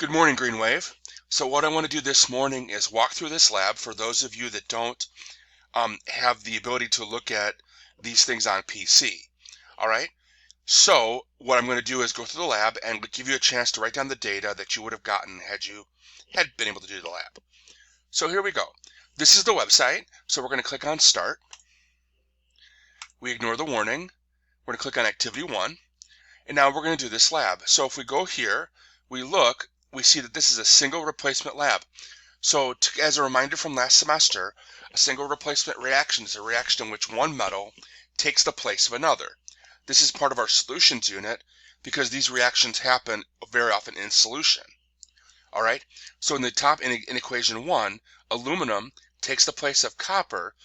Good morning, Greenwave. So what I want to do this morning is walk through this lab for those of you that don't have the ability to look at these things on PC. All right. So what I'm going to do is go through the lab and give you a chance to write down the data that you would have gotten had you been able to do the lab. So here we go. This is the website. So we're going to click on Start. We ignore the warning. We're going to click on Activity 1. And now we're going to do this lab. So if we go here, we look, we see that this is a single replacement lab. So as a reminder from last semester, a single replacement reaction is a reaction in which one metal takes the place of another. This is part of our solutions unit because these reactions happen very often in solution. All right, so in the top, in equation 1, aluminum takes the place of copper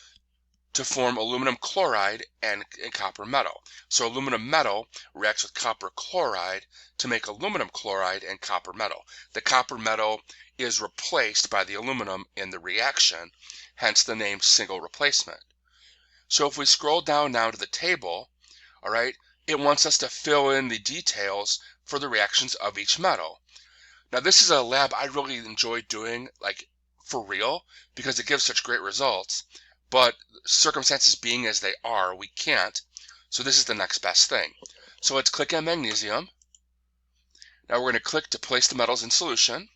to form aluminum chloride and copper metal. So aluminum metal reacts with copper chloride to make aluminum chloride and copper metal. The copper metal is replaced by the aluminum in the reaction, hence the name single replacement. So if we scroll down now to the table, all right, it wants us to fill in the details for the reactions of each metal. Now this is a lab I really enjoy doing, like for real, because it gives such great results. But circumstances being as they are, we can't. So this is the next best thing. So let's click on magnesium. Now we're going to click to place the metals in solution.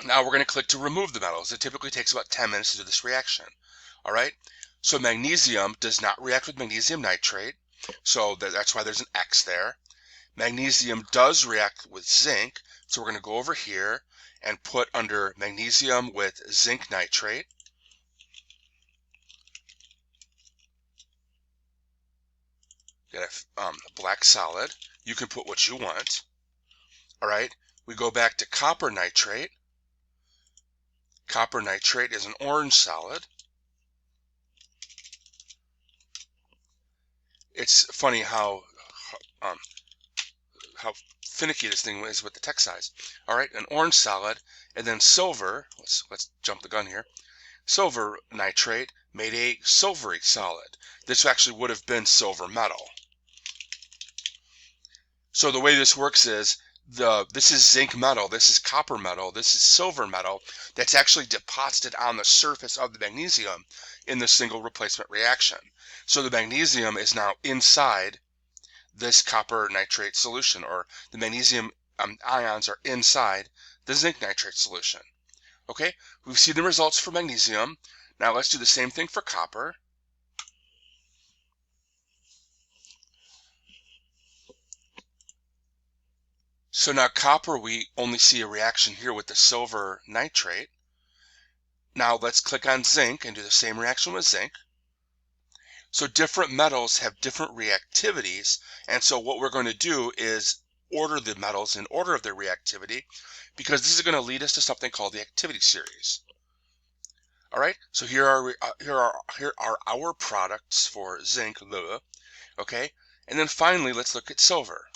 Now we're going to click to remove the metals. It typically takes about 10 minutes to do this reaction. All right. So magnesium does not react with magnesium nitrate. So that's why there's an X there. Magnesium does react with zinc. So we're going to go over here and put under magnesium with zinc nitrate. Get a black solid. You can put what you want. All right. We go back to copper nitrate. Copper nitrate is an orange solid. It's funny how finicky this thing is with the text size. All right, an orange solid, and then silver. Let's jump the gun here. Silver nitrate made a silvery solid. This actually would have been silver metal. So the way this works is this is zinc metal, this is copper metal, this is silver metal that's actually deposited on the surface of the magnesium in the single replacement reaction. So the magnesium is now inside this copper nitrate solution, or the magnesium ions are inside the zinc nitrate solution. Okay, we've seen the results for magnesium. Now let's do the same thing for copper. So now copper, we only see a reaction here with the silver nitrate. Now let's click on zinc and do the same reaction with zinc. So different metals have different reactivities, and so what we're going to do is order the metals in order of their reactivity, because this is going to lead us to something called the activity series. All right, so here are our products for zinc, okay, and then finally let's look at silver.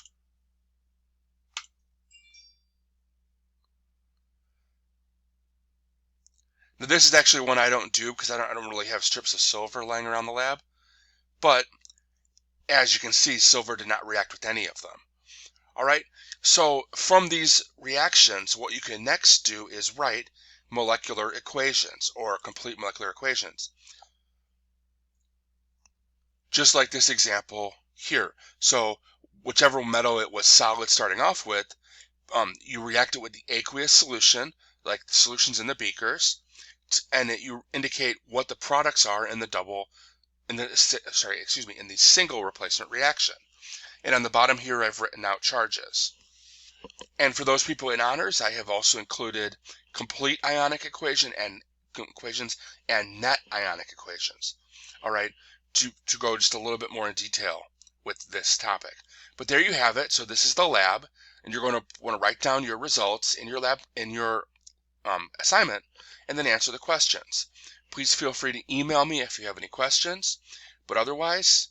Now this is actually one I don't do because I don't really have strips of silver lying around the lab, but as you can see, silver did not react with any of them. All right, so from these reactions, what you can next do is write molecular equations or complete molecular equations. Just like this example here. So whichever metal it was solid starting off with, you react it with the aqueous solution, like the solutions in the beakers, and you indicate what the products are in the in the single replacement reaction. And on the bottom here, I've written out charges. And for those people in honors, I have also included complete ionic equations and net ionic equations. All right, to go just a little bit more in detail with this topic. But there you have it. So this is the lab, and you're going to want to write down your results in your lab, in your assignment, and then answer the questions. Please feel free to email me if you have any questions. But otherwise,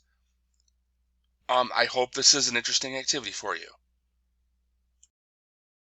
I hope this is an interesting activity for you.